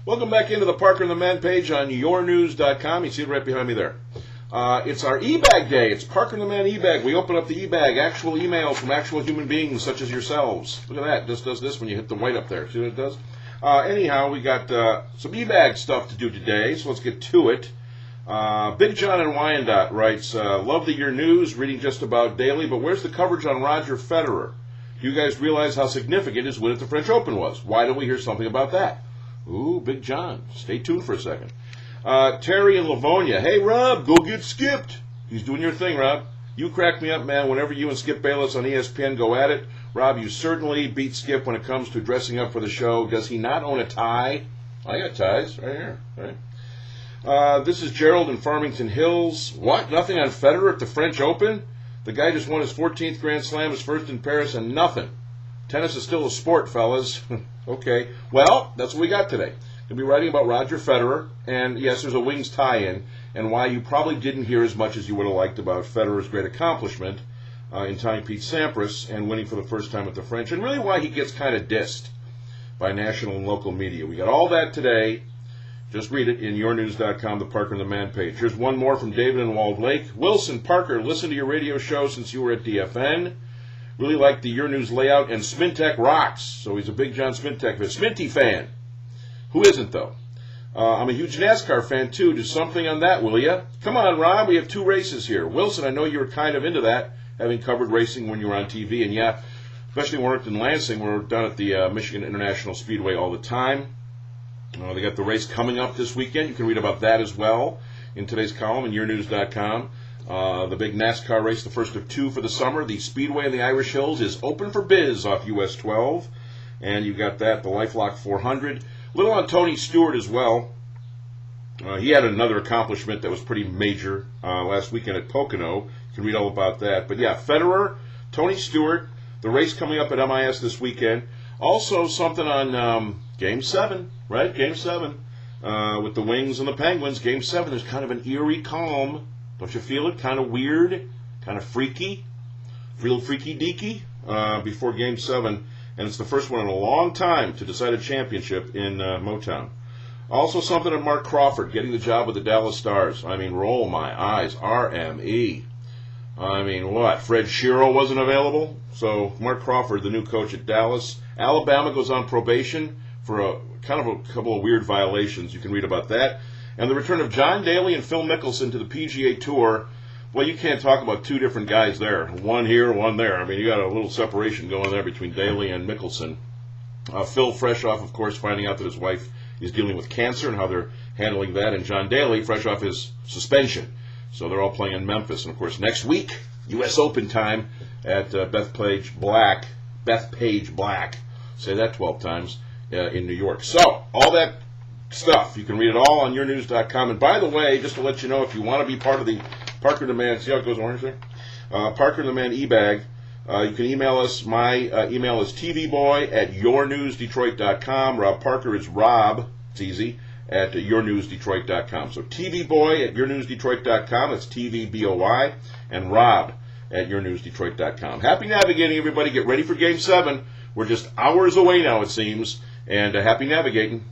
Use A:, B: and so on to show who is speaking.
A: Welcome back into the Parker and the Man page on yournews.com. You see it right behind me there. It's our e-bag day. It's Parker and the Man e-bag. We open up the e-bag, actual emails from actual human beings such as yourselves. Look at that. It just does this when you hit the white up there. See what it does? Anyhow, we got some e-bag stuff to do today, so let's get to it. Big John in Wyandotte writes, love the Your News, reading just about daily, but where's the coverage on Roger Federer? Do you guys realize how significant his win at the French Open was? Why don't we hear something about that? Ooh, Big John. Stay tuned for a second. Terry in Livonia. Hey, Rob, go get skipped. He's doing your thing, Rob. You crack me up, man, whenever you and Skip Bayless on ESPN go at it. Rob, you certainly beat Skip when it comes to dressing up for the show. Does he not own a tie? I got ties right here. Right. This is Gerald in Farmington Hills. What? Nothing on Federer at the French Open? The guy just won his 14th Grand Slam, his first in Paris, and nothing. Tennis is still a sport, fellas. Okay. Well, that's what we got today. We'll be writing about Roger Federer, and yes, there's a Wings tie-in, and why you probably didn't hear as much as you would have liked about Federer's great accomplishment in tying Pete Sampras and winning for the first time at the French, and really why he gets kind of dissed by national and local media. We got all that today. Just read it in yournews.com, the Parker and the Man page. Here's one more from David in Walled Lake. Wilson, Parker, listen to your radio show since you were at DFN. Really like the Your News layout, and Smintek rocks. So he's a big John Smintek fan. Sminty fan. Who isn't, though? I'm a huge NASCAR fan, too. Do something on that, will ya? Come on, Rob. We have two races here. Wilson, I know you were kind of into that, having covered racing when you were on TV. And, yeah, especially when we worked in Lansing, we're down at the Michigan International Speedway all the time. They got the race coming up this weekend. You can read about that as well in today's column in yournews.com. The big NASCAR race, the first of two for the summer, the Speedway in the Irish Hills, is open for biz off US 12. And you got that, the LifeLock 400. Little on Tony Stewart as well. He had another accomplishment that was pretty major last weekend at Pocono. You can read all about that. But yeah, Federer, Tony Stewart, the race coming up at MIS this weekend. Also something on Game 7, right? Game 7 with the Wings and the Penguins. Game 7, there's kind of an eerie calm. Don't you feel it? Kind of weird, kind of freaky, real freaky-deaky before Game 7. And it's the first one in a long time to decide a championship in Motown. Also something on Mark Crawford getting the job with the Dallas Stars. I mean, roll my eyes, RME. I mean, what? Fred Shero wasn't available? So Mark Crawford, the new coach at Dallas. Alabama goes on probation for a couple of weird violations. You can read about that. And the return of John Daly and Phil Mickelson to the PGA Tour. Well, you can't talk about two different guys there. One here, one there. I mean, you got a little separation going there between Daly and Mickelson. Phil, fresh off, of course, finding out that his wife is dealing with cancer and how they're handling that. And John Daly, fresh off his suspension. So they're all playing in Memphis. And, of course, next week, U.S. Open time at Bethpage Black. Say that 12 times in New York. So, all that stuff, you can read it all on yournews.com. And by the way, just to let you know, if you want to be part of the Parker and the Man, see how it goes orange there? Parker and the Man e-bag. You can email us. My email is tvboy@yournewsdetroit.com. Rob Parker is Rob, it's easy, at yournewsdetroit.com. So tvboy@yournewsdetroit.com. That's TVBOY. And Rob at yournewsdetroit.com. Happy navigating, everybody. Get ready for Game 7. We're just hours away now, it seems. And happy navigating.